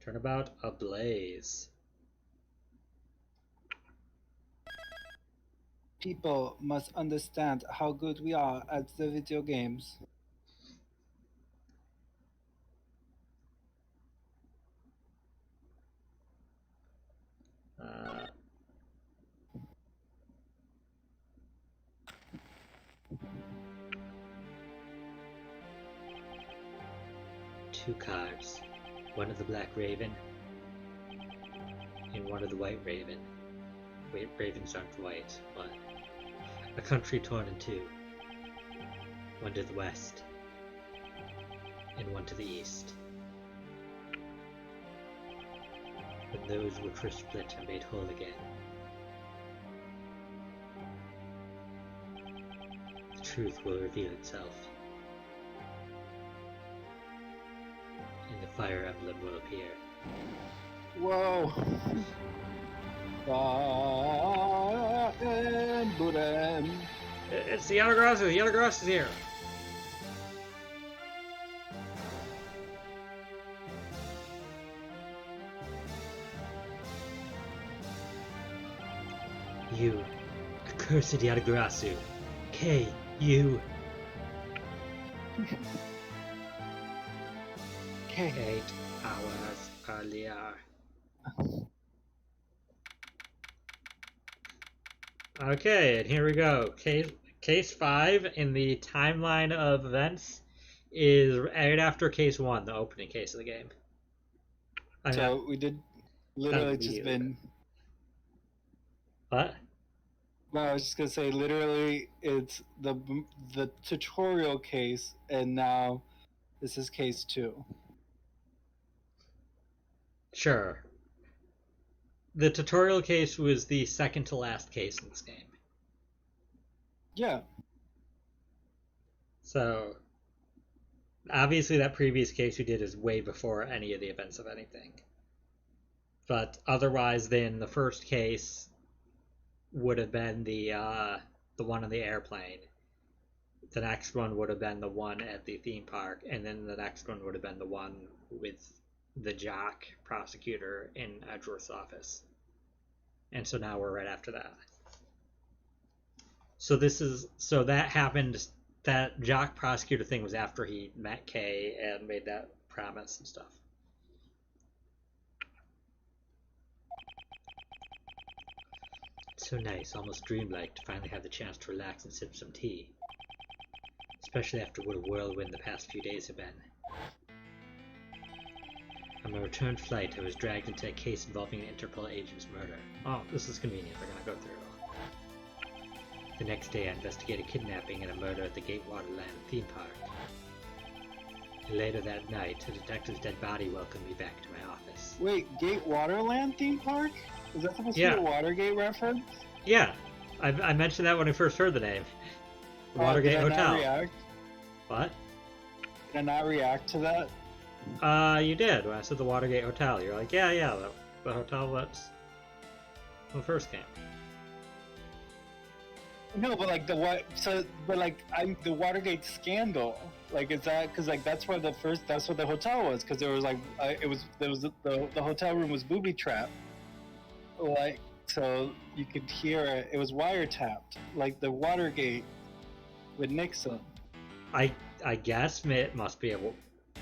Turnabout Ablaze. People must understand how good we are at the video games. Two cards. One of the Black Raven and one of the White Raven. Wait, ravens aren't white, but a country torn in two. One to the west and one to the east. When those which were split are made whole again. The truth will reveal itself. And the fire emblem will appear. Whoa! Emblem. It's the Yellow the Yellow Gross is here! You, accursed Yatagarasu, K.U. 8 hours earlier. Okay, and here we go. Case 5 in the timeline of events is right after case 1, the opening case of the game. So we did literally just been... What? No, I was just gonna say, literally, it's the tutorial case, and now this is case 2. Sure. The tutorial case was the second to last case in this game. Yeah. So, obviously that previous case we did is way before any of the events of anything. But otherwise, then the first case would have been the one on the airplane. The next one would have been the one at the theme park, and then the next one would have been the one with the jock prosecutor in Edgeworth's office. And so now we're right after that. So that happened, that jock prosecutor thing was after he met Kay and made that promise and stuff. It's so nice, almost dreamlike, to finally have the chance to relax and sip some tea. Especially after what a whirlwind the past few days have been. On my return flight, I was dragged into a case involving an Interpol agent's murder. Oh, this is convenient. They're gonna go through it all. The next day, I investigated kidnapping and a murder at the Gatewaterland theme park. And later that night, a detective's dead body welcomed me back to my office. Wait, Gatewaterland theme park? Is that supposed to be a Watergate reference? Yeah, I mentioned that when I first heard the name. The Watergate Hotel. Did I not react? What? Did I not react to that? You did. When I said the Watergate Hotel, you're like, yeah, the hotel that's the first game. No, but like the Watergate scandal. Like, is that because like that's where the hotel was? Because there was like the hotel room was booby trapped. Like, so you could hear it. It was wiretapped, like the Watergate with Nixon. I guess it must be a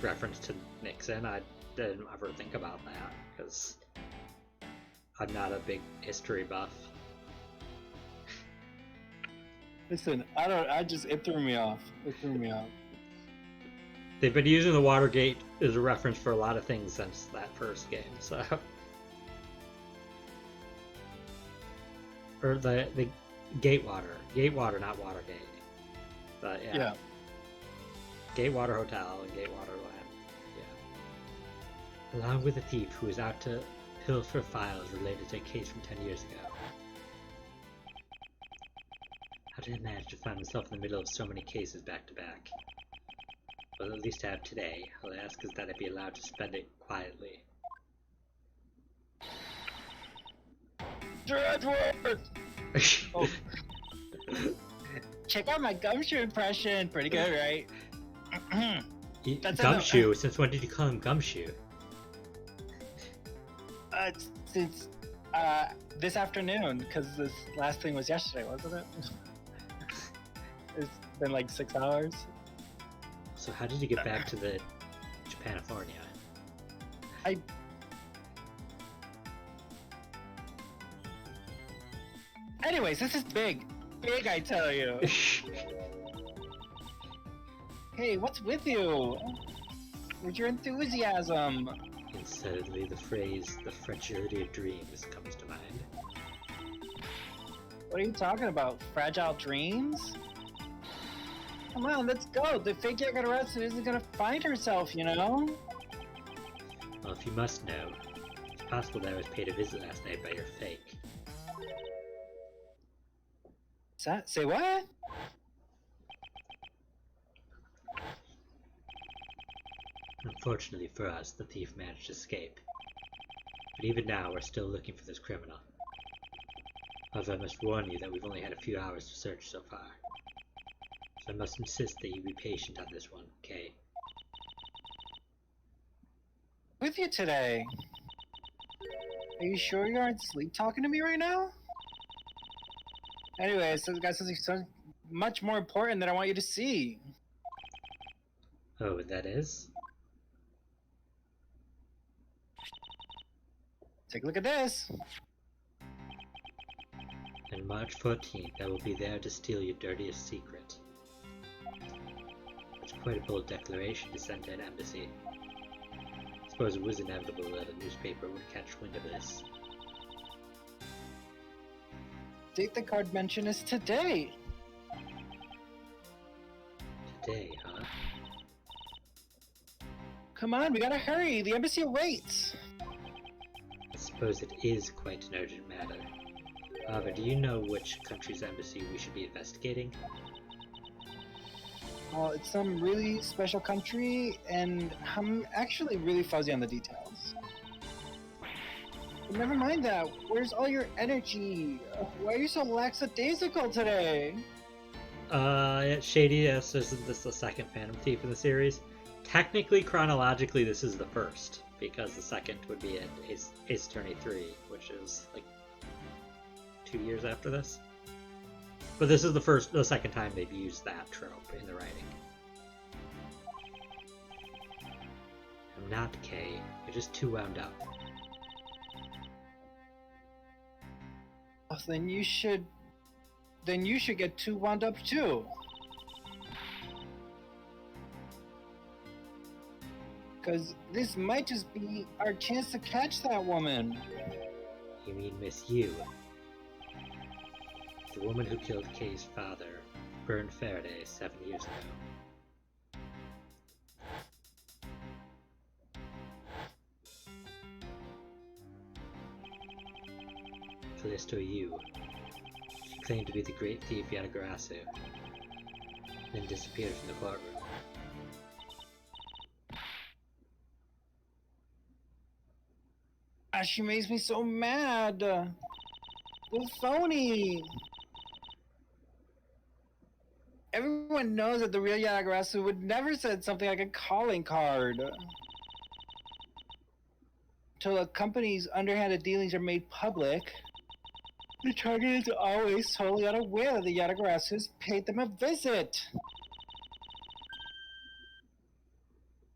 reference to Nixon. I didn't ever think about that because I'm not a big history buff. Listen, it threw me off. They've been using the Watergate as a reference for a lot of things since that first game, so. Or the Gatewater, not Watergate. But yeah. Gatewater Hotel and Gatewaterland. Yeah. Along with a thief who was out to pilfer files related to a case from 10 years ago. How did I manage to find myself in the middle of so many cases back to back? Well, at least I have today. All I ask is that I be allowed to spend it quietly. Edward! Oh. Check out my Gumshoe impression. Pretty good, right? Gumshoe? Since when did you call him Gumshoe? Since this afternoon, because this last thing was yesterday, wasn't it? It's been like 6 hours. So how did you get back to the Japanifornia? Anyways, this is big. Big, I tell you. Hey, what's with you? Where's your enthusiasm? And suddenly the phrase, the fragility of dreams, comes to mind. What are you talking about? Fragile dreams? Come on, let's go. The fake Yagarasa isn't gonna find herself, you know? Well, if you must know, it's possible that I was paid a visit last night by your fake. Say what? Unfortunately for us, the thief managed to escape. But even now, we're still looking for this criminal. However, I must warn you that we've only had a few hours to search so far. So I must insist that you be patient on this one, Kay. With you today. Are you sure you aren't sleep talking to me right now? Anyway, so guys, something so much more important that I want you to see. Oh, that is? Take a look at this. On March 14th, I will be there to steal your dirtiest secret. It's quite a bold declaration to send to an embassy. I suppose it was inevitable that a newspaper would catch wind of this. Date the card mention is today. Today, huh? Come on, we gotta hurry. The embassy awaits. I suppose it is quite an urgent matter. However, do you know which country's embassy we should be investigating? Well, it's some really special country, and I'm actually really fuzzy on the details. But never mind that. Where's all your energy? Why are you so lackadaisical today? Shady, yes, isn't this the second Phantom Thief in the series? Technically, chronologically, this is the first, because the second would be in Ace Attorney 3, which is, like, 2 years after this. But this is the second time they've used that trope in the writing. I'm not Kay. You're just too wound up. Oh, then you should get too wound up too. Because this might just be our chance to catch that woman. You mean Miss Yu? The woman who killed Kay's father, Byrne Faraday, 7 years ago. Callisto Yu. She claimed to be the great thief Yatagarasu, then disappeared from the courtroom. She makes me so mad. The phony. Everyone knows that the real Yatagarasu would never send something like a calling card. Until a company's underhanded dealings are made public, the target is always totally unaware that the Yatagarasu has paid them a visit.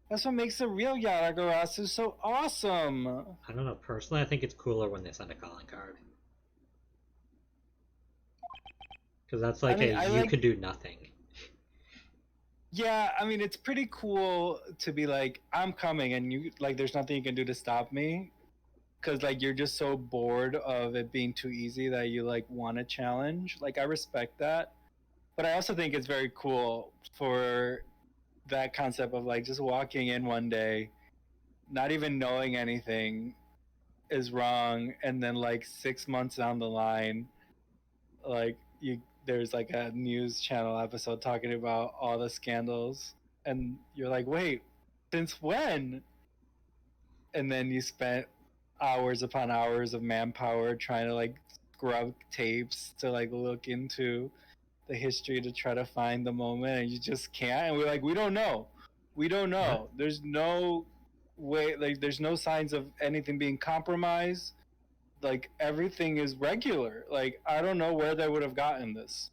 That's what makes the real Yatagarasu so awesome. I don't know, personally I think it's cooler when they send a calling card. Because that's like you could do nothing. Yeah, I mean, it's pretty cool to be like, I'm coming, and you like, there's nothing you can do to stop me, because like you're just so bored of it being too easy that you like want a challenge. Like, I respect that, but I also think it's very cool for that concept of like just walking in one day, not even knowing anything is wrong, and then like 6 months down the line, like there's like a news channel episode talking about all the scandals, and you're like, wait, since when? And then you spent hours upon hours of manpower trying to like scrub tapes to like look into the history to try to find the moment, and you just can't. And we're like, we don't know. There's no way, like there's no signs of anything being compromised. Like everything is regular. Like I don't know where they would have gotten this.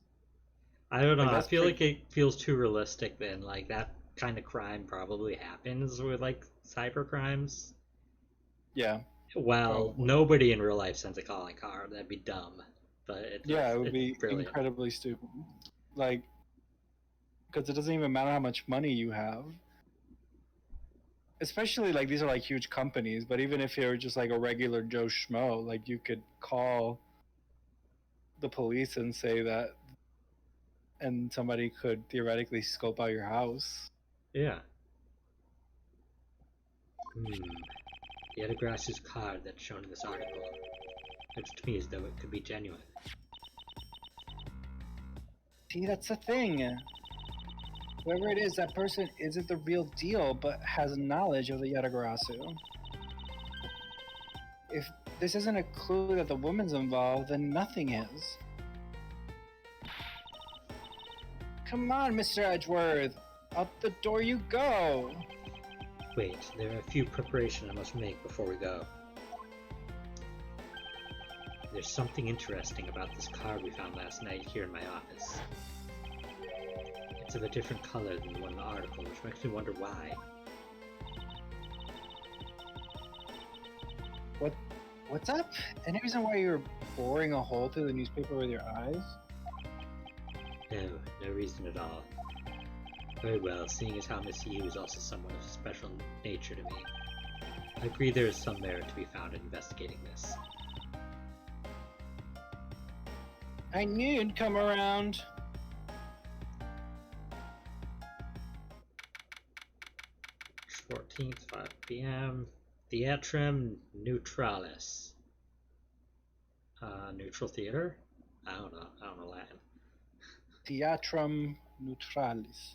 I don't know. Like I that's feel pretty. like it feels too realistic. Then, like that kind of crime probably happens with like cyber crimes. Yeah, Well, probably. nobody in real life sends a calling card. That'd be dumb. But Yeah, it would it's be brilliant. incredibly stupid. Like because it doesn't even matter how much money you have. Especially like these are like huge companies, but even if you're just like a regular Joe Schmo, like you could call the police and say that, and somebody could theoretically scope out your house. Yeah. Yetagras's card that's shown in this article looks to me as though it could be genuine. See, that's the thing. Whoever it is, that person isn't the real deal, but has knowledge of the Yatagarasu. If this isn't a clue that the woman's involved, then nothing is. Come on, Mr. Edgeworth. Out the door you go. Wait, there are a few preparations I must make before we go. There's something interesting about this card we found last night here in my office. It's of a different color than the one in the article, which makes me wonder why. What's up? Any reason why you're boring a hole through the newspaper with your eyes? No reason at all. Very well, seeing as how Miss Yu is also someone of special nature to me. I agree there is some merit to be found in investigating this. I knew you'd come around. March 14th, 5 p.m. Theatrum Neutralis. Neutral theater? I don't know Latin. Theatrum Neutralis.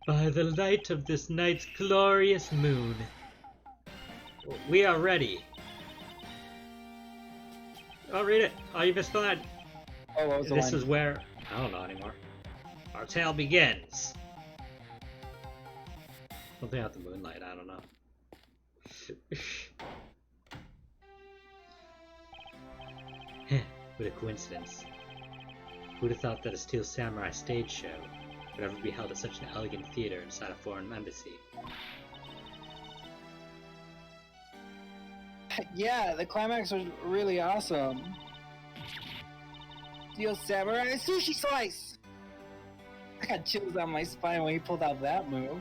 By the light of this night's glorious moon, we are ready. I'll read it. Oh, you missed the line. Oh, what was the This line? is where I don't know anymore. Our tale begins. Something out the moonlight. I don't know. What a coincidence. Who'd have thought that a Steel Samurai stage show would ever be held at such an elegant theater inside a foreign embassy? Yeah, the climax was really awesome. Steel Samurai Sushi Slice! I got chills on my spine when he pulled out that move.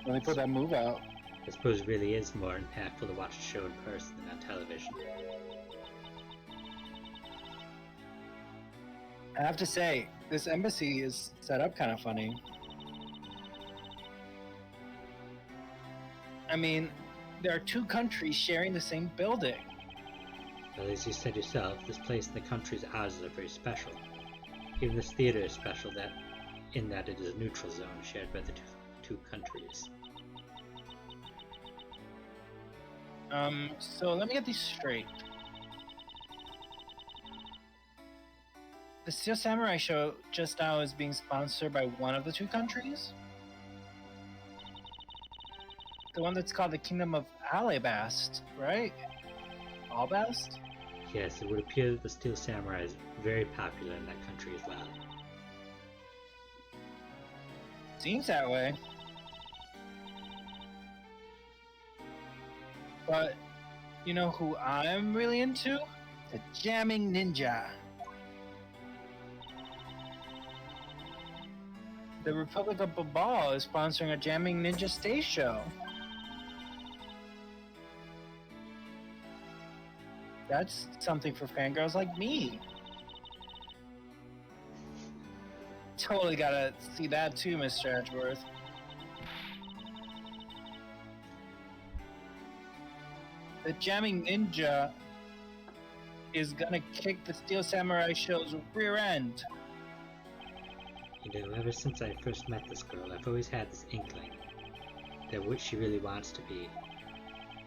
When he put that move out. I suppose it really is more impactful to watch a show in person than on television. I have to say, this embassy is set up kind of funny. I mean, there are two countries sharing the same building. Well, as you said yourself, this place and the country's houses are very special. Even this theater is special in that it is a neutral zone shared by the two countries. So let me get these straight. The Steel Samurai show just now is being sponsored by one of the two countries? The one that's called the Kingdom of Alabast, right? Albast? Yes, it would appear that the Steel Samurai is very popular in that country as well. Seems that way. But, you know who I'm really into? The Jamming Ninja. The Republic of Babal is sponsoring a Jamming Ninja stage show. That's something for fangirls like me. Totally gotta see that too, Mr. Edgeworth. The Jamming Ninja is gonna kick the Steel Samurai show's rear end. You know, ever since I first met this girl, I've always had this inkling that what she really wants to be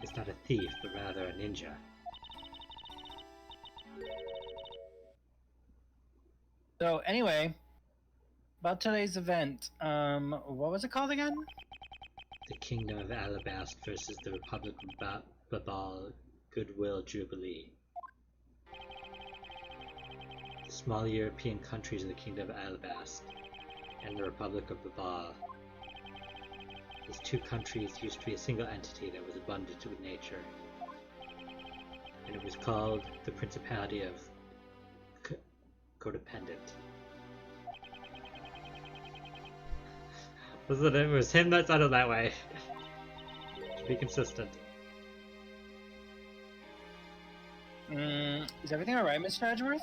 is not a thief, but rather a ninja. So anyway, About today's event, what was it called again? The Kingdom of Alabast versus the Republic of Babal Goodwill Jubilee. The small European countries of the Kingdom of Alabast and the Republic of Babal. These two countries used to be a single entity that was abundant with nature, and it was called the Principality of Codependent. It was him that said it that way. To be consistent. Is everything alright, Mr. Edgeworth?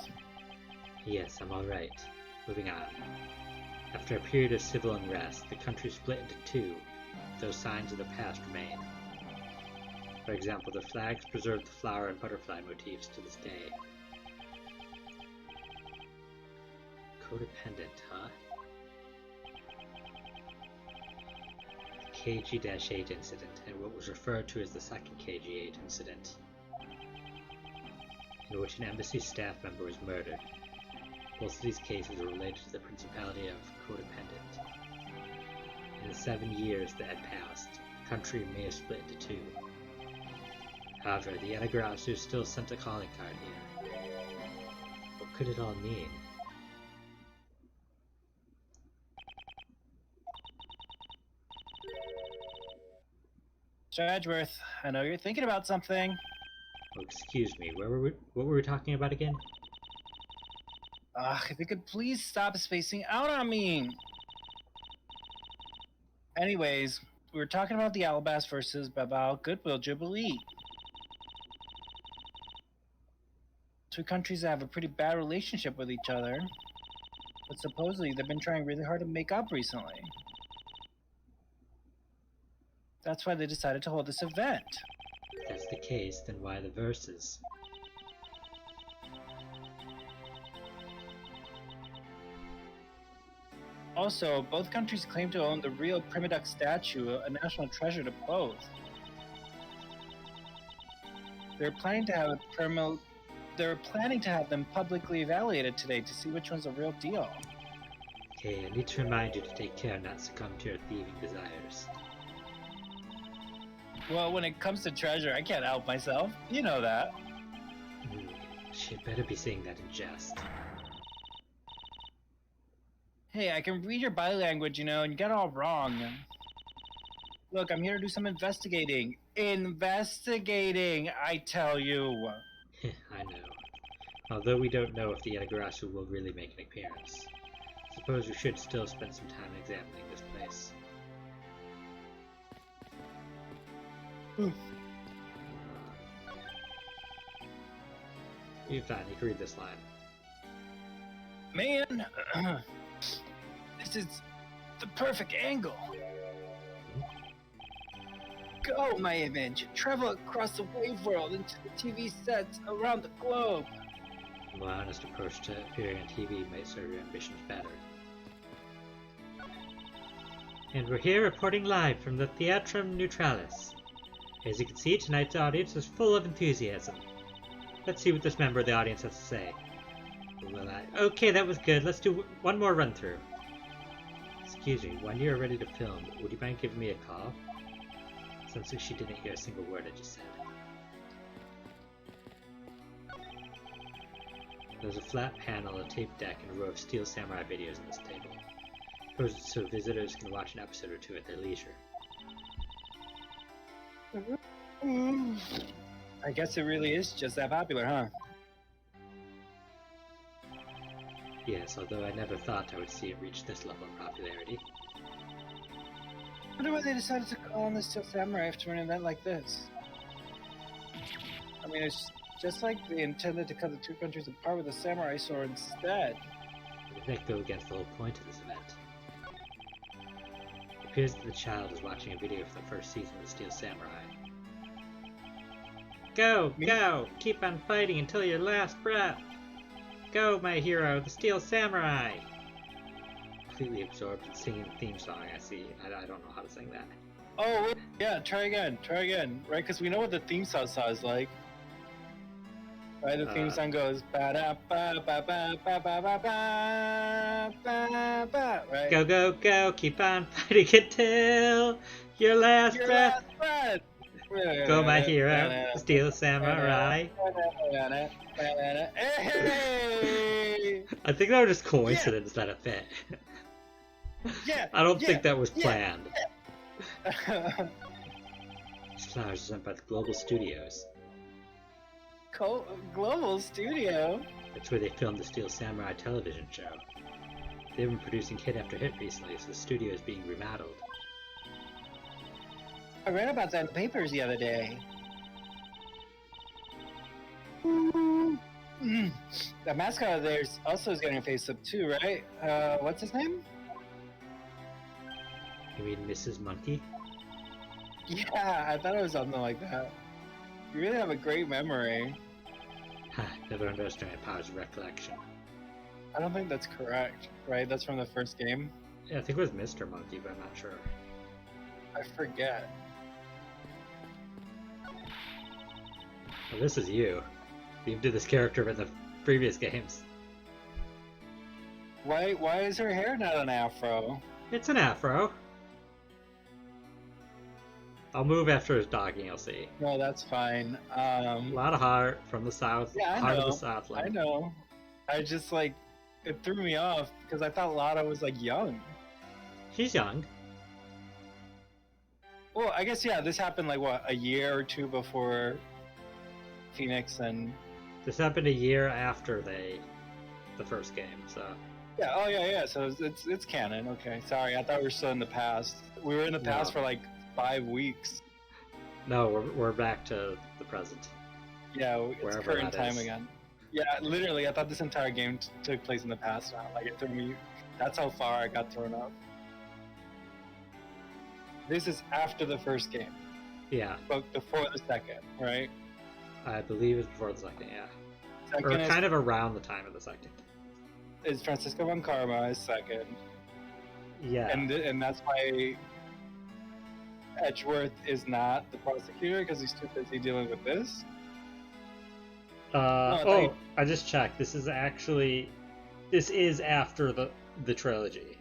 Yes, I'm alright. Moving on. After a period of civil unrest, the country split into two, though signs of the past remain. For example, the flags preserve the flower and butterfly motifs to this day. Codependent, huh? KG-8 incident, and what was referred to as the second KG-8 incident, in which an embassy staff member was murdered. Both of these cases are related to the Principality of Codependent. In the 7 years that had passed, the country may have split into two. However, the Yanagrasu still sent a calling card here. What could it all mean? Mr. Edgeworth, I know you're thinking about something. Oh, excuse me, what were we talking about again? If you could please stop spacing out on me. Anyways, we were talking about the Alabast versus Babal Goodwill Jubilee. Two countries that have a pretty bad relationship with each other, but supposedly they've been trying really hard to make up recently. That's why they decided to hold this event. If that's the case, then why the verses? Also, both countries claim to own the real Primaduck statue, a national treasure to both. They're planning to have them publicly evaluated today to see which one's the real deal. Okay, I need to remind you to take care not to succumb to your thieving desires. Well, when it comes to treasure, I can't help myself. You know that. She better be saying that in jest. Hey, I can read your body language, and you got it all wrong. Look, I'm here to do some investigating. Investigating, I tell you. I know. Although we don't know if the Yanagrasu will really make an appearance. Suppose we should still spend some time examining this place. You're fine, you can read this line. Man, this is the perfect angle. Go, my image. Travel across the wave world into the TV sets around the globe. A more honest approach to appearing on TV might serve your ambitions better. And we're here reporting live from the Theatrum Neutralis. As you can see, tonight's audience is full of enthusiasm. Let's see what this member of the audience has to say. Okay, that was good. Let's do one more run-through. Excuse me, when you're ready to film, would you mind giving me a call? Sounds like she didn't hear a single word I just said. There's a flat panel, a tape deck, and a row of Steel Samurai videos on this table. Posed so visitors can watch an episode or two at their leisure. I guess it really is just that popular, huh? Yes, although I never thought I would see it reach this level of popularity. I wonder why they decided to call on the Steel Samurai after an event like this. I mean, it's just like they intended to cut the two countries apart with a samurai sword instead. But that go against the whole point of this event? It appears that the child is watching a video for the first season of the Steel Samurai. Go! Go! Keep on fighting until your last breath! Go, my hero, the Steel Samurai! Completely absorbed in singing the theme song, I see. I don't know how to sing that. Oh, yeah, try again. Right, because we know what the theme song is like. Right, the theme song goes ba da ba ba ba ba ba ba ba ba ba. Right. Go, go, go, keep on fighting until your last Your breath. last breath. Go, my hero, steel samurai. Hey! I think that was just Yeah, coincidence that it fit. yeah, I don't yeah, think that was yeah. planned. These flowers are sent by the Global Studios. Global Studio. That's where they filmed the Steel Samurai television show. They've been producing hit after hit recently, so the studio is being remodeled. I read about that in the papers the other day. The mascot of theirs also is getting a facelift too, right? What's his name? You mean Mrs. Monkey? Yeah, I thought it was something like that. You really have a great memory. Ha, never underestimate powers of recollection. I don't think that's correct, right? That's from the first game. Yeah, I think it was Mr. Monkey, but I'm not sure. I forget. Well, this is you. You did this character in the previous games. Why is her hair not an afro? It's an afro. I'll move after his dogging, you'll see. No, that's fine. A lot of heart from the south. Yeah, I heart know. of the Southland. I know. I just like it threw me off because I thought Lada was like young. She's young. Well, I guess yeah. This happened like what, a year or two before Phoenix and. This happened a year after the first game, so. Yeah. Oh yeah. So it's canon. Okay. Sorry, I thought we were still in the past. We were in the past for like 5 weeks. No, we're back to the present. Yeah, it's Wherever current that time is. again. Yeah, literally, I thought this entire game took place in the past now. Like, it threw me. That's how far I got thrown off. This is after the first game, Yeah, but before the second, right? I believe it's before the second, yeah. Second Or is, kind of around the time of the second. is Francisco von Karma is second, Yeah. and that's why Edgeworth is not the prosecutor because he's too busy dealing with this. I just checked. This is after the trilogy.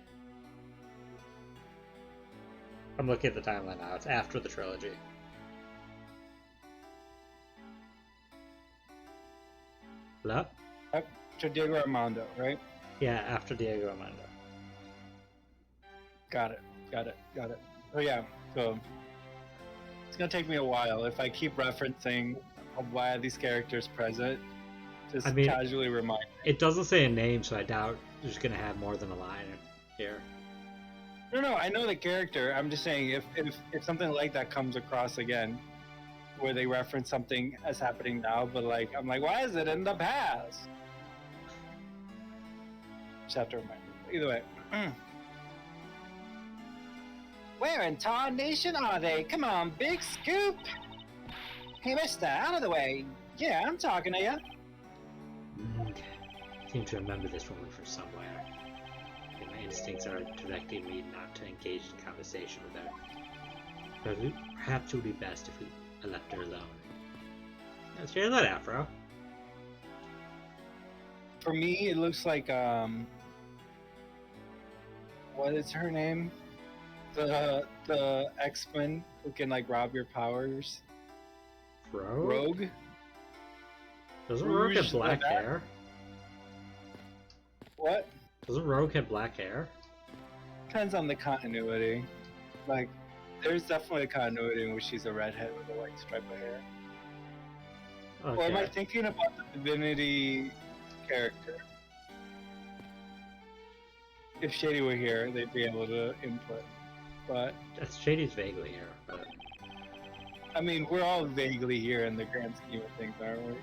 I'm looking at the timeline now. It's after the trilogy. Hello? After Diego Armando, right? Yeah, after Diego Armando. Got it. Oh yeah, so it's gonna take me a while if I keep referencing why are these characters present. Just casually remind me. It doesn't say a name, so I doubt there's gonna have more than a line here. No, I know the character. I'm just saying if something like that comes across again, where they reference something as happening now, but like I'm like, why is it in the past? Just have to remind me. Either way. Where in tarnation are they? Come on, big scoop! Hey, mister, out of the way. Yeah, I'm talking to you. I seem to remember this woman from somewhere. And my instincts are directing me not to engage in conversation with her. But perhaps it would be best if I left her alone. She has that afro. For me, it looks like, what is her name? The X-Men who can like rob your powers. Rogue? Doesn't Rogue have black like hair? What? Doesn't Rogue have black hair? Depends on the continuity. Like, there's definitely a continuity in which she's a redhead with a white stripe of hair. Okay. Or am I thinking about the Divinity character? If Shady were here, they'd be able to input. But Shady's vaguely here, but I mean, we're all vaguely here in the grand scheme of things, aren't we?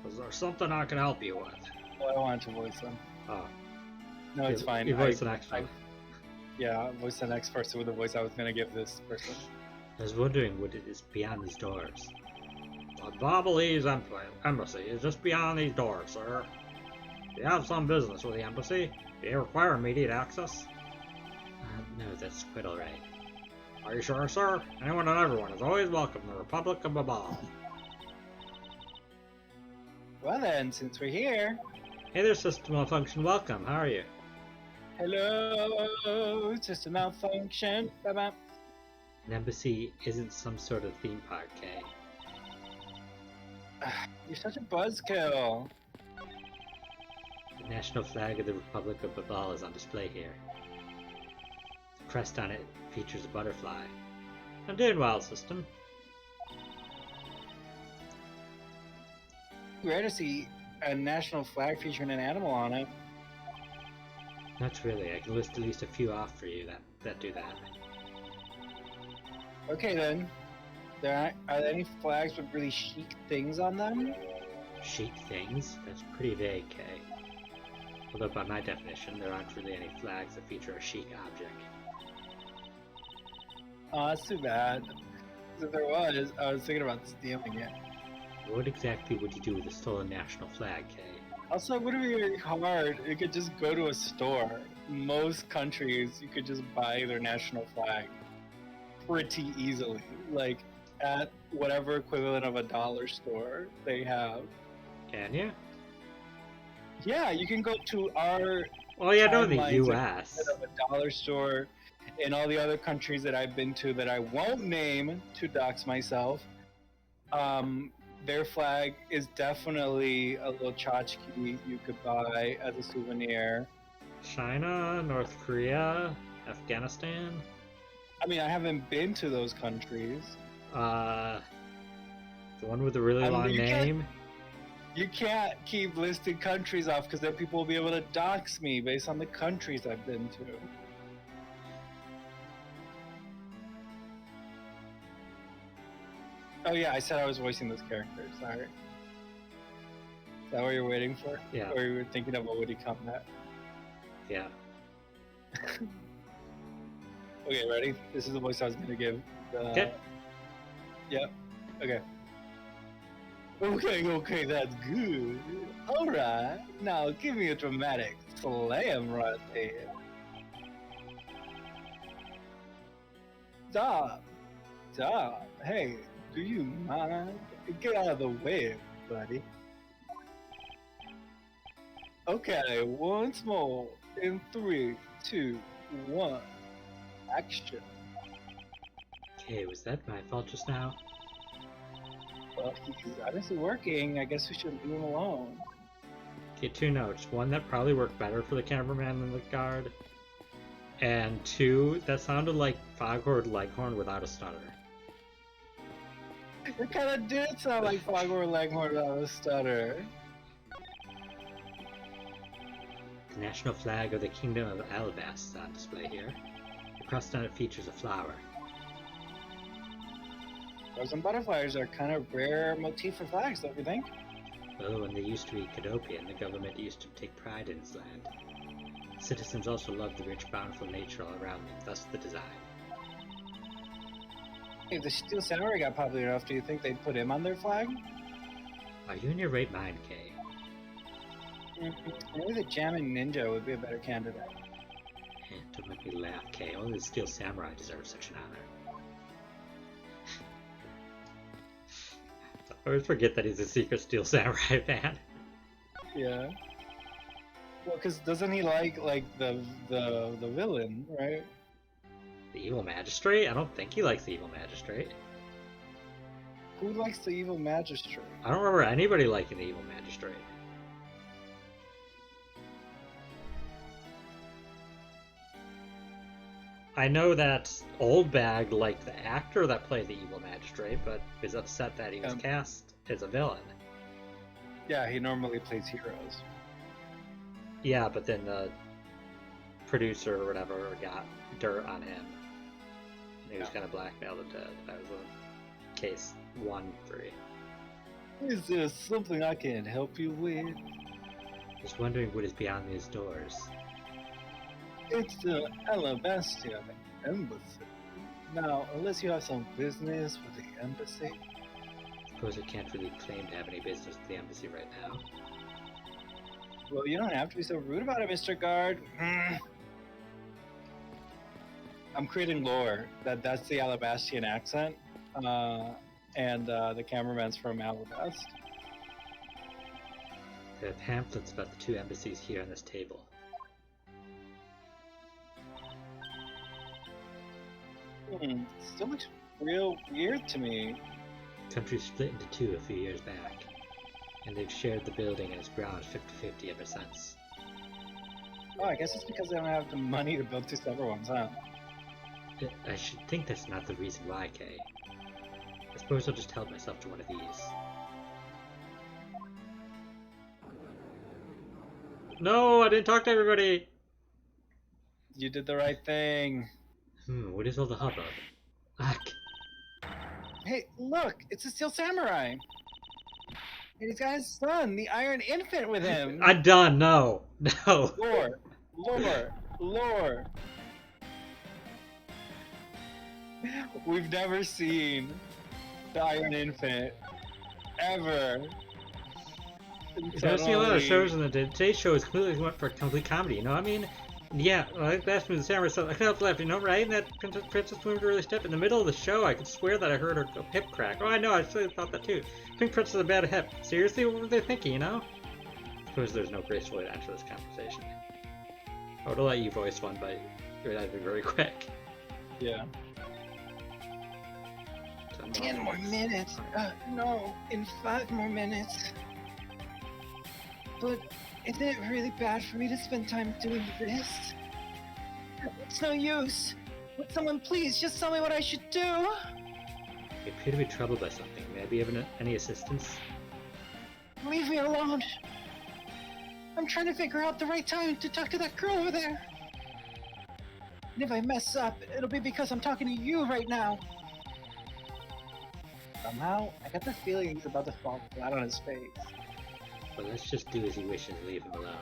is there something I can help you with? Well, I wanted to voice them. Oh, No, it's fine. You voiced an X-Men. Yeah, I voiced the next person with the voice I was gonna give this person. I was wondering what it is beyond these doors. The Bobbleese embassy is just beyond these doors, sir. Do you have some business with the embassy? Do you require immediate access? No, that's quite alright. Are you sure, sir? Anyone and everyone is always welcome in the Republic of Babal. Well then, since we're here, Hey there, System Malfunction. Welcome. How are you? hello, system malfunction. Bye-bye. An embassy isn't some sort of theme park, Kay. You're such a buzzkill. The national flag of the Republic of Babal is on display here. The crest on it features a butterfly. I'm doing well, System. Rare to see a national flag featuring an animal on it. Not really. I can list at least a few off for you that do that. Okay then. Are there any flags with really chic things on them? Chic things? That's pretty vague, Kay. Although by my definition, there aren't really any flags that feature a chic object. Oh, that's too bad. If there was, I was thinking about stealing it. What exactly would you do with a stolen national flag, Kay? Also, it wouldn't be very hard. You could just go to a store. Most countries, you could just buy their national flag pretty easily. Like, at whatever equivalent of a dollar store they have. Can you? Yeah, you can go to our Oh yeah, no, in the timelines U.S. of a dollar store in all the other countries that I've been to that I won't name to dox myself. Their flag is definitely a little tchotchke you could buy as a souvenir. China, North Korea, Afghanistan. I mean, I haven't been to those countries. The one with the really I mean, long name. You can't keep listing countries off because then people will be able to dox me based on the countries I've been to. Oh yeah, I said I was voicing this character. Sorry. Is that what you're waiting for? Yeah. Or you were thinking of what would he come at? Yeah. Okay, ready? This is the voice I was gonna give. Okay. Yep. Okay. Okay, that's good. Alright, now give me a dramatic slam right there. Stop. Hey, do you mind? Get out of the way, buddy. Okay, once more. In 3, 2, 1. Action. Okay, was that my fault just now? Well, he's obviously working. I guess we should leave him alone. Okay, 2 notes. 1, that probably worked better for the cameraman than the guard. And 2, that sounded like Foghorn Leghorn without a stutter. It kind of did sound like Foghorn Leghorn without a stutter. The national flag of the Kingdom of Ablaze is on display here. The crest on it features a flower. Flowers and butterflies are kind of rare motif for flags, don't you think? Well, when they used to be Cadopian, the government used to take pride in its land. Citizens also loved the rich, bountiful nature all around them, thus the design. If the Steel Samurai got popular enough, do you think they'd put him on their flag? Are you in your right mind, Kay? Maybe the Jammin' Ninja would be a better candidate. Don't make me laugh, Kay. Only the Steel Samurai deserves such an honor. I always forget that he's a secret Steel Samurai fan. Yeah. Well, because doesn't he like the villain, right? The Evil Magistrate? I don't think he likes the Evil Magistrate. Who likes the evil magistrate? I don't remember anybody liking the Evil Magistrate. I know that Old Bag liked the actor that played the Evil Magistrate, but was upset that he was cast as a villain. Yeah, he normally plays heroes. Yeah, but then the producer or whatever got dirt on him. And he was kind of blackmailed into it. That was a case 1-3. Is there something I can help you with? Just wondering what is beyond these doors. It's the Alabastian Embassy. Now, unless you have some business with the embassy. Suppose I can't really claim to have any business with the embassy right now. Well, you don't have to be so rude about it, Mr. Guard. I'm creating lore that's the Alabastian accent, and the cameraman's from Alabast. There are pamphlets about the 2 embassies here on this table. Still looks real weird to me. The country split into 2 a few years back, and they've shared the building and it's grown 50-50 ever since. Oh, I guess it's because they don't have the money to build 2 separate ones, huh? I should think that's not the reason why, Kay. I suppose I'll just help myself to one of these. No, I didn't talk to everybody! You did the right thing. What is all the hubbub? Ack. Hey, look! It's a Steel Samurai! And he's got his son, the Iron Infant, with him! I'm done, no! No! Lore! Lore! Lore! We've never seen the Iron Infant. Ever. I've never seen a lot of shows, and today's show is clearly went for complete comedy, you know what I mean? Yeah, like that's when the samurai said, I can't left, you know, right? And that princess moved really stiff. In the middle of the show, I could swear that I heard her hip crack. Oh, I know, I actually thought that too. Pink Princess had a bad hip. Seriously, what were they thinking, you know? I suppose there's no graceful way to enter this conversation. I would have let you voice one, but it would have been very quick. Yeah. 10 more minutes. No, in 5 more minutes. But isn't it really bad for me to spend time doing this? It's no use. Would someone please just tell me what I should do? You appear to be troubled by something. May I be of any assistance? Leave me alone. I'm trying to figure out the right time to talk to that girl over there. And if I mess up, it'll be because I'm talking to you right now. Somehow, I got the feeling he's about to fall flat on his face. Well, let's just do as he wishes and leave him alone.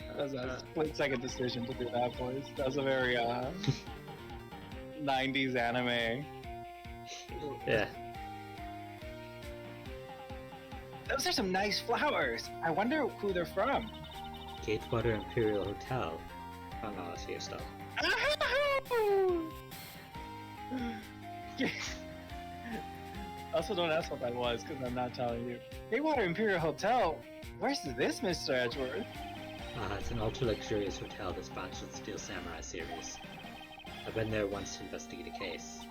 That was a split-second decision to do that voice. That was a very, 90s anime. Yeah. Those are some nice flowers. I wonder who they're from. Gatewater Imperial Hotel. Oh no, that's here still. Also, don't ask what that was, because I'm not telling you. Gatewater Imperial Hotel? Where's this, Mr. Edgeworth? It's an ultra-luxurious hotel that sponsors the Steel Samurai series. I've been there once to investigate a case.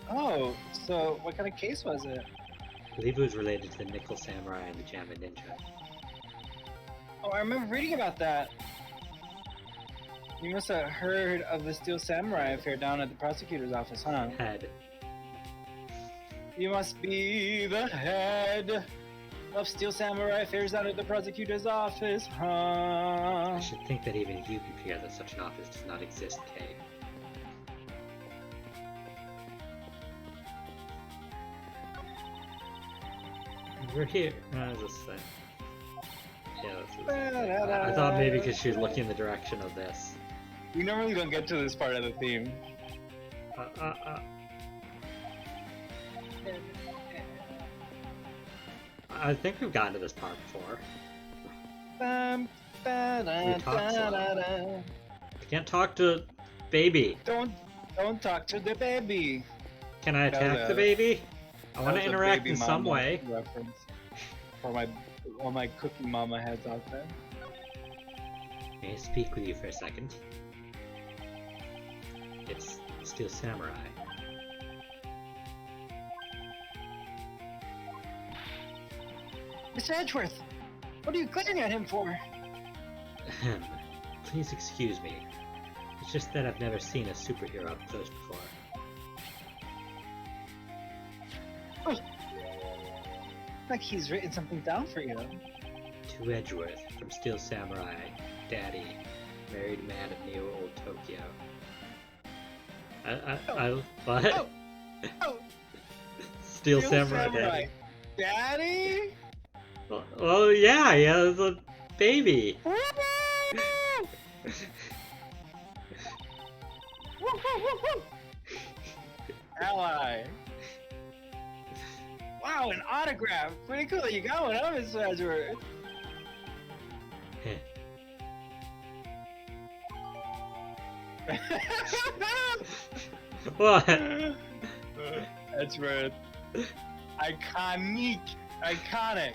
Oh, so what kind of case was it? I believe it was related to the Nickel Samurai and the Jammin Ninja. Oh, I remember reading about that. You must have heard of the Steel Samurai affair down at the prosecutor's office, huh? Head. You must be the head of Steel Samurai affairs down at the prosecutor's office, huh? I should think that even you can figure that such an office does not exist, Kay. We're here. This thing. Yeah, this is. I thought maybe because she was looking in the direction of this. We normally don't get to this part of the theme. I think we've gotten to this part before. We talked slow. I can't talk to baby. Don't talk to the baby. Can I attack the baby? I want to interact in some way. Reference for all my cookie mama heads out there. May I speak with you for a second? It's Steel Samurai. Mr. Edgeworth, what are you glaring at him for? Ahem. Please excuse me. It's just that I've never seen a superhero up close before. Oh. Like he's written something down for you. To Edgeworth, from Steel Samurai, Daddy, married man of Neo Old Tokyo. What? Oh. Oh. Steel Samurai, Daddy? Well, yeah, it's a baby. Ally. Wow, an autograph. Pretty cool that you got one, huh, Mr. Edgeworth? What? Edgeworth. Iconic. Iconic.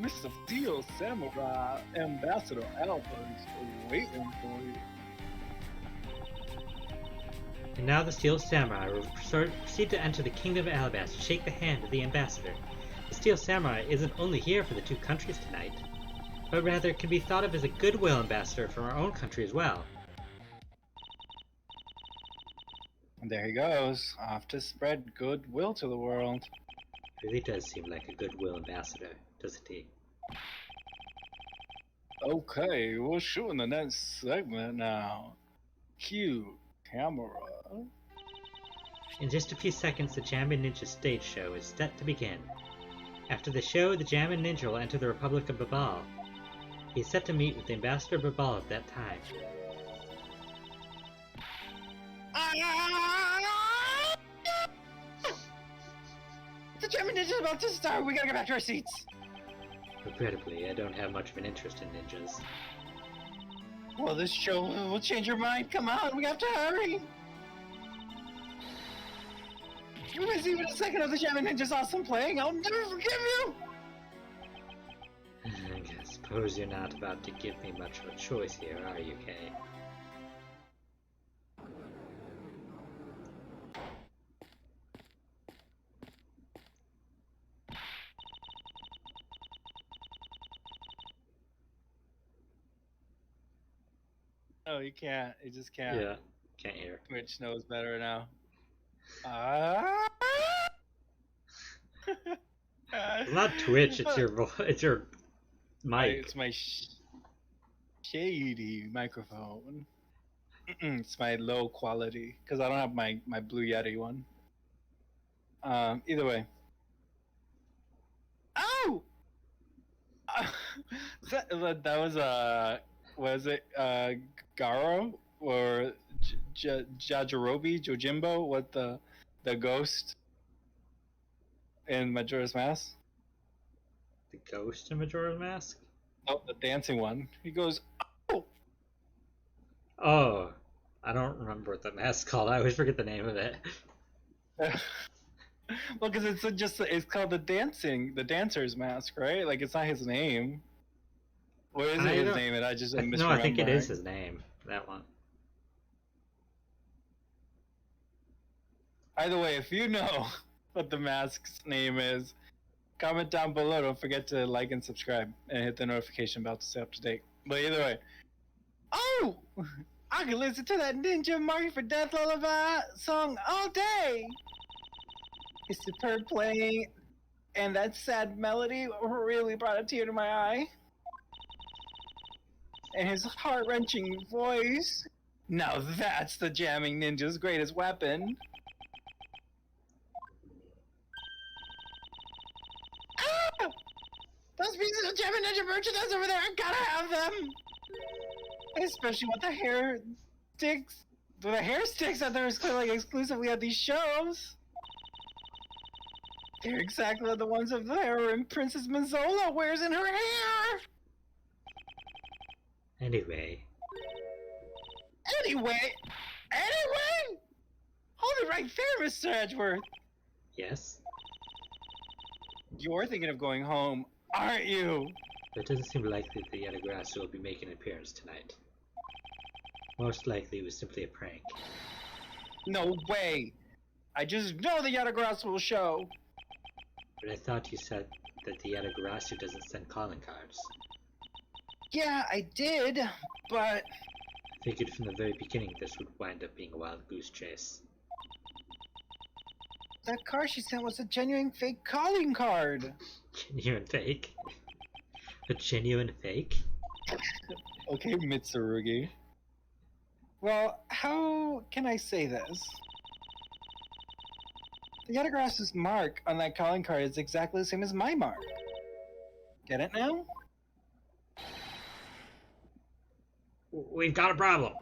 Mr. Steel Samurai Ambassador Alpha is waiting for you. And now the Steel Samurai will proceed to enter the Kingdom of Alabas to shake the hand of the ambassador. The Steel Samurai isn't only here for the two countries tonight, but rather can be thought of as a goodwill ambassador from our own country as well. And there he goes, off to spread goodwill to the world. Really does seem like a goodwill ambassador, doesn't he? Okay, we're shooting the next segment now. Cue camera. In just a few seconds, the Jammin' Ninja stage show is set to begin. After the show, the Jammin' Ninja will enter the Republic of Babal. He is set to meet with the Ambassador Babal at that time. The Jammin' Ninja is about to start. We gotta get back to our seats. Regrettably, I don't have much of an interest in ninjas. Well, this show will change your mind. Come on, we have to hurry. You miss even a second of the Jammin' Ninja's awesome playing. I'll never forgive you. I suppose you're not about to give me much of a choice here, are you, Kay? Oh, you can't. You just can't. Yeah, can't hear. Twitch knows better now. It's not Twitch, it's your mic. It's my shady microphone. It's my low quality because I don't have my Blue Yeti one. Either way. Oh! that was it Garo or Jajirobe Jojimbo? What the ghost in Majora's Mask? The ghost in Majora's Mask? Oh, the dancing one. He goes, oh! Oh, I don't remember what the mask's called. I always forget the name of it. Well, because it's called the dancer's mask, right? Like, it's not his name. What is his name? And I just misremember. No, I think it is his name. That one. Either way, if you know what the mask's name is, comment down below. Don't forget to like and subscribe and hit the notification bell to stay up to date. But either way, oh, I can listen to that Ninja Market for Death Lullaby song all day. His superb playing and that sad melody really brought a tear to my eye. And his heart-wrenching voice. Now that's the Jamming Ninja's greatest weapon. Ah! Those pieces of Jamming Ninja merchandise over there, I gotta have them! Especially with the hair sticks. The hair sticks that they're like exclusively at these shows. They're exactly the ones of the heroine Princess Mazzola wears in her hair! Anyway. Hold it right there, Mr. Edgeworth. Yes? You're thinking of going home, aren't you? It doesn't seem likely that the Yatagrass will be making an appearance tonight. Most likely it was simply a prank. No way! I just know the Yatagrass will show! But I thought you said that the Yatagarasu doesn't send calling cards. Yeah, I did, but... I figured from the very beginning this would wind up being a wild goose chase. That card she sent was a genuine fake calling card! Genuine fake? A genuine fake? Okay, Mitsurugi. Well, how can I say this? The Yatagrass's mark on that calling card is exactly the same as my mark. Get it now? We've got a problem.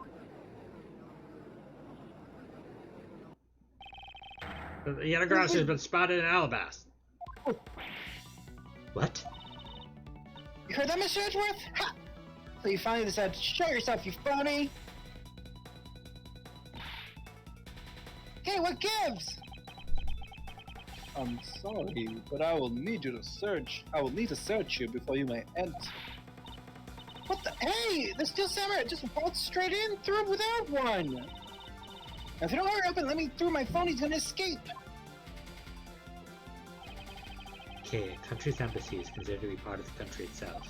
The Yatagrass has been spotted in Alabas. Oh. What? You heard that, Mr. Edgeworth? Ha! So you finally decided to show yourself, you phony! Hey, what gives? I'm sorry, but I will need you to search. I will need to search you before you may enter. What the? Hey, the steel samurai just walked straight in through without one. Now, if you don't hurry up and let me through, my phone, he's gonna escape. Okay, a country's embassy is considered to be part of the country itself.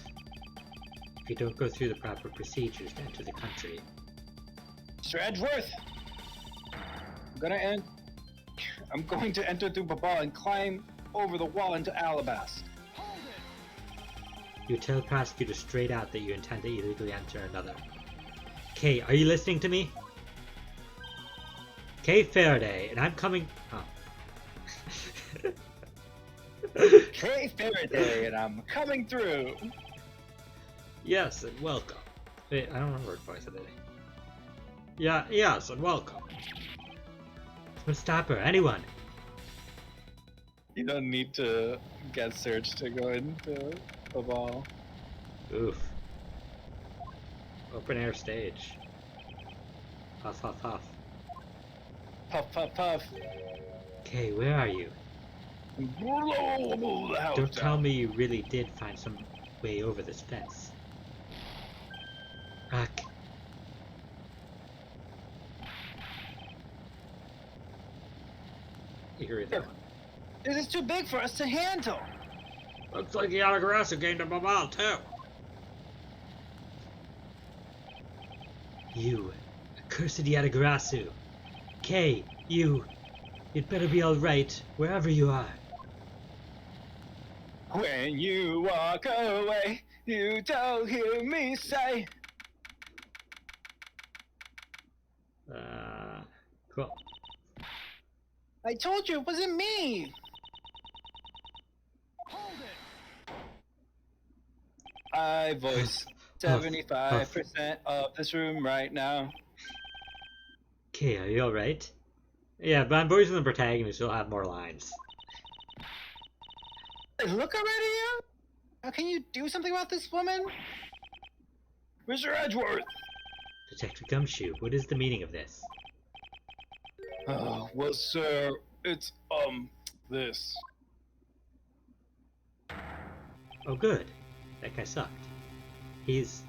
If you don't go through the proper procedures to enter the country... Mr. Edgeworth, I'm going to enter through Babal and climb over the wall into Alabast. You tell prosecutors straight out that you intend to illegally enter another. Kay, are you listening to me? Kay Faraday, and I'm coming... Oh. Kay Faraday, and I'm coming through. Yes, and welcome. Wait, I don't remember what voice I did. Yeah, yes, and welcome. Someone stop her, anyone. You don't need to get searched to go into Babal. Oof. Open air stage. Huff, huff, huff. Puff, puff, puff. Okay, where are you? Blow the house Don't tell down. me you really did find some way over this fence. Rock. You hear that one? This is too big for us to handle. Looks like Yatagarasu gained a Babal too. You, accursed Yatagarasu. Kay, you'd better be alright, wherever you are. When you walk away, you don't hear me say. Cool. I told you it wasn't me. I voice 75% of this room right now. Okay, are you alright? Yeah, but I'm voicing the protagonist, so he'll have more lines. Look already, how can you do something about this woman? Mr. Edgeworth! Detective Gumshoe, what is the meaning of this? Oh, well, sir, it's, this. Oh good, that guy sucked. He's...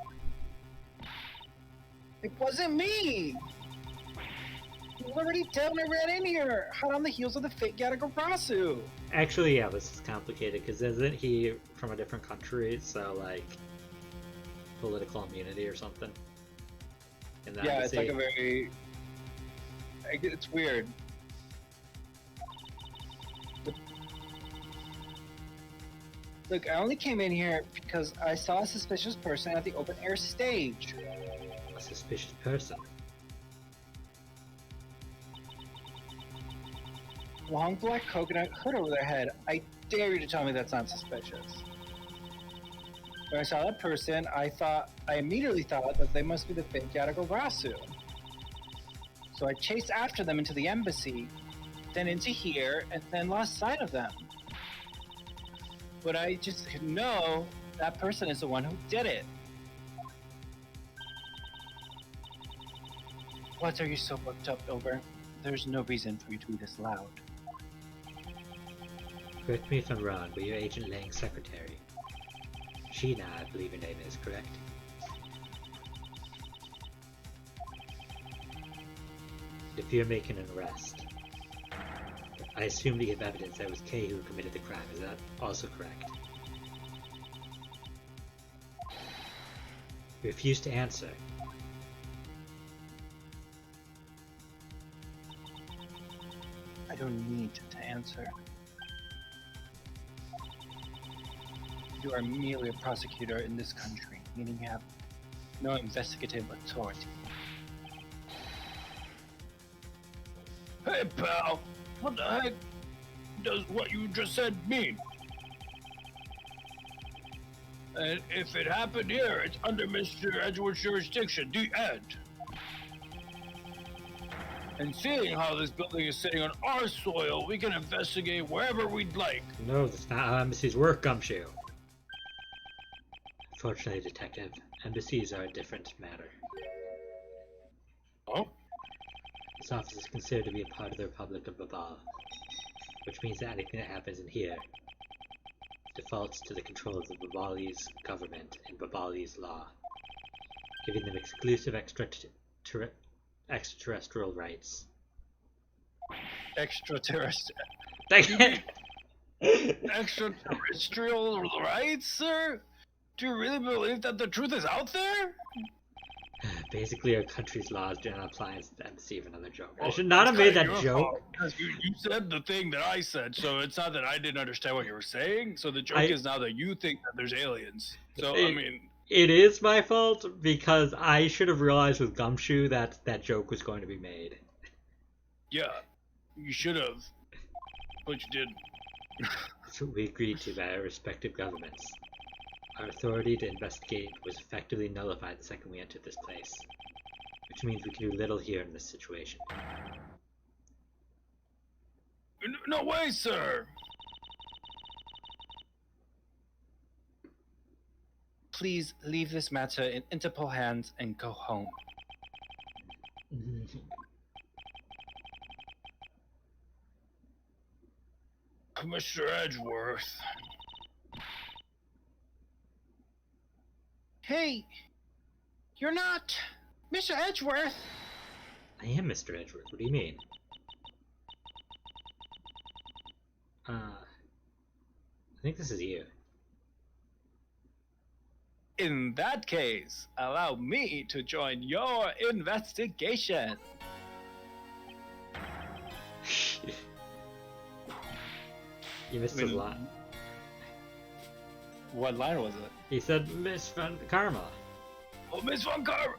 It wasn't me! You already dead when I ran in here, hot on the heels of the fake Yatagarasu. Actually, yeah, this is complicated, because isn't he from a different country, so, like, political immunity or something? In that Yeah, embassy? it's like a very... It's weird. Look, I only came in here because I saw a suspicious person at the open air stage. A suspicious person. Long black coconut hood over their head. I dare you to tell me that's not suspicious. When I saw that person, I immediately thought that they must be the fake Yatagarasu. So I chased after them into the embassy, then into here, and then lost sight of them. But I just know that person is the one who did it. What are you so booked up over? There's no reason for you to be this loud. Correct me if I'm wrong, but you're Agent Lang's secretary. Sheena, I believe your name is, correct? If you're making an arrest, I assume to give evidence that it was Kay who committed the crime. Is that also correct? You refuse to answer. I don't need to answer. You are merely a prosecutor in this country, meaning you have no investigative authority. Hey, pal! What the heck does what you just said mean? And if it happened here, it's under Mr. Edgeworth's jurisdiction, the end. And seeing how this building is sitting on our soil, we can investigate wherever we'd like. No, that's not how embassies work, Gumshoe. Unfortunately, Detective, embassies are a different matter. Oh? This office is considered to be a part of the Republic of Babal. which means that anything that happens in here defaults to the control of the Babali's government and Babali's law, giving them exclusive extraterrestrial rights. Extraterrestrial. Dang it! Extraterrestrial rights, sir? Do you really believe that the truth is out there? Basically, our country's laws do not apply to the embassy of another joke. I should not have made that joke. Because you said the thing that I said, so it's not that I didn't understand what you were saying. So the joke is now that you think that there's aliens. So, I mean... It is my fault, because I should have realized with Gumshoe that that joke was going to be made. Yeah, you should have. But you didn't. That's what we agreed to by our respective governments. Our authority to investigate was effectively nullified the second we entered this place, which means we can do little here in this situation. No way, sir! Please leave this matter in Interpol hands and go home. Mr. Edgeworth. Hey, you're not Mr. Edgeworth. I am Mr. Edgeworth. What do you mean? I think this is you. In that case, allow me to join your investigation. You missed his line. What line was it? He said Miss Van Karma. Oh, Miss Van Karma!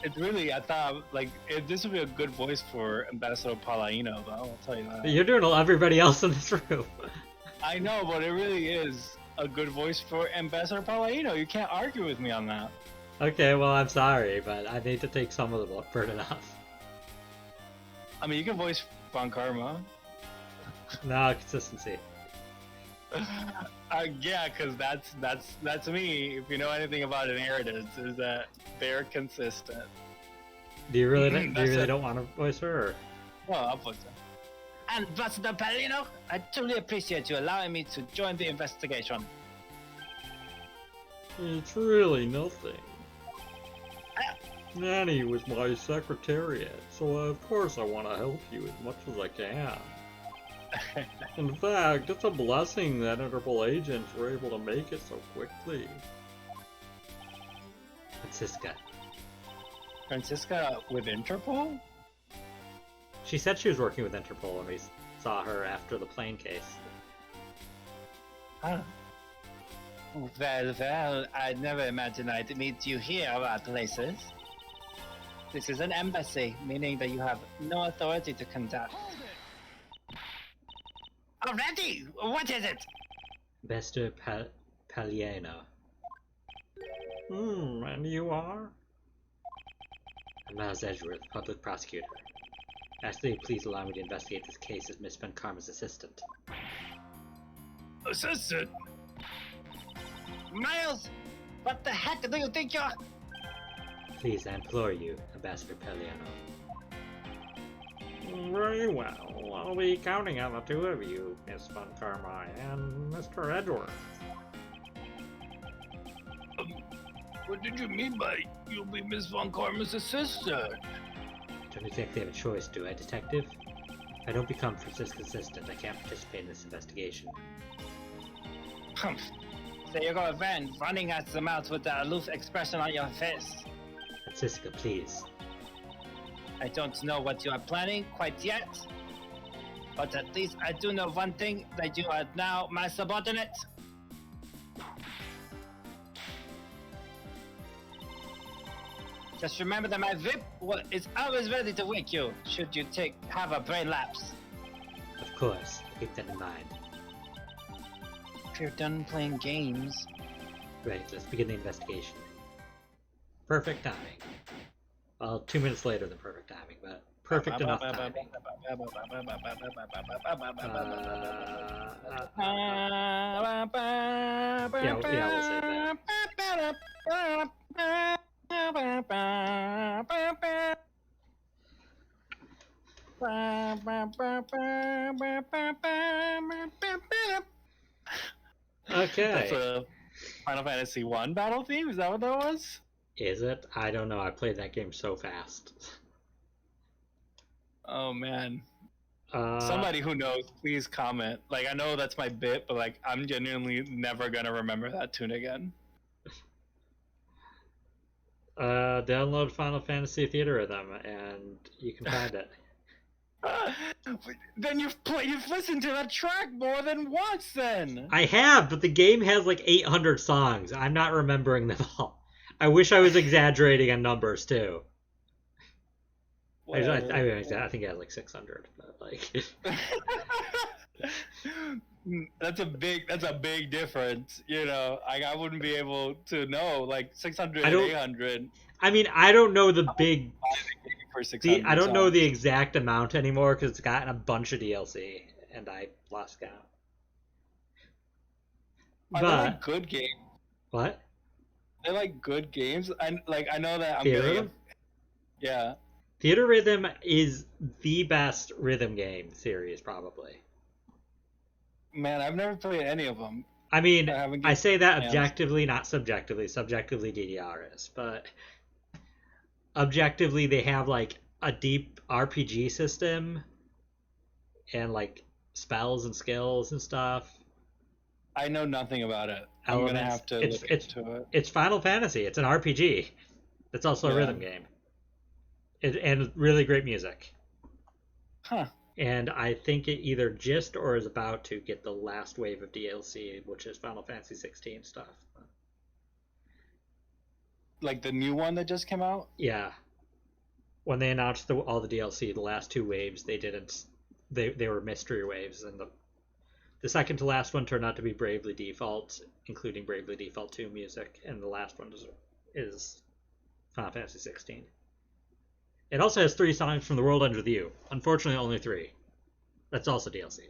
It's really, I thought, like, this would be a good voice for Ambassador Palladino, but I'll tell you that. You're doing everybody else in this room. I know, but it really is a good voice for Ambassador Palladino. You can't argue with me on that. Okay, well, I'm sorry, but I need to take some of the burden off. I mean, you can voice Von Karma. No, consistency. Yeah, because that's me. If you know anything about inheritance, is that they're consistent. Do you really don't want to voice her? Or? Well, I'll voice her. Ambassador Palladino, I truly appreciate you allowing me to join the investigation. It's really nothing. Nanny was my secretariat, so of course I want to help you as much as I can. In fact, it's a blessing that Interpol agents were able to make it so quickly. Francisca. Francisca with Interpol? She said she was working with Interpol when we saw her after the plane case. Huh. Well, I never imagined I'd meet you here of all places. This is an embassy, meaning that you have no authority to conduct. Already? What is it? Ambassador Palladino. And you are? I'm Miles Edgeworth, public prosecutor. Ask that you please allow me to investigate this case as Miss Van Karma's assistant. Assistant? Miles, what the heck do you think you're... Please, I implore you, Ambassador Palladino. Very well. I'll be counting on the two of you, Miss Van Karma and Mr. Edgeworth. What did you mean by you'll be Miss Von Karma's assistant? Don't exactly have a choice, do I, detective? If I don't become Francisca's assistant, I can't participate in this investigation. There you go again, running at the mouth with the aloof expression on your face. Francisca, please. I don't know what you are planning quite yet, but at least I do know one thing, that you are now my subordinate. Just remember that my whip is always ready to wake you, should you have a brain lapse. Of course, keep that in mind. If you're done playing games... Right, let's begin the investigation. Perfect timing. Well, 2 minutes later than perfect timing, but perfect enough timing. Yeah, we'll say that. That's Okay. a Final Fantasy One battle theme. Is that what that was? Is it? I don't know. I played that game so fast. Oh man. Uh, Somebody who knows, please comment. Like I know that's my bit, but like I'm genuinely never gonna remember that tune again. download Final Fantasy Theater Rhythm and you can find it. Then you've listened to that track more than once then. I have, but the game has like 800 songs. I'm not remembering them all. I wish I was exaggerating on numbers too. Whatever. I think it has like 600, but like. That's a big difference, you know. Like I wouldn't be able to know like 600 and 800 I mean, I don't know the big. for 600 I don't know songs. the exact amount anymore because it's gotten a bunch of DLC and I lost count. Are they like good games? What? They're like good games. And like I know that I'm Theater getting Rhythm? yeah. Theater Rhythm is the best rhythm game series, probably. Man, I've never played any of them. I mean, I say that hands. objectively, not subjectively. Subjectively, DDR is, but objectively, they have like a deep RPG system and like spells and skills and stuff. I know nothing about it. Elements. I'm gonna have to look into it. It's Final Fantasy. It's an RPG. It's also a rhythm game. And really great music. Huh. And I think it either just or is about to get the last wave of DLC, which is Final Fantasy 16 stuff. Like the new one that just came out? Yeah. When they announced all the DLC, the last two waves, they didn't. They were mystery waves, and the second to last one turned out to be Bravely Default, including Bravely Default 2 music, and the last one is Final Fantasy 16. It also has 3 songs from The World Ends With You. Unfortunately, only 3. That's also DLC.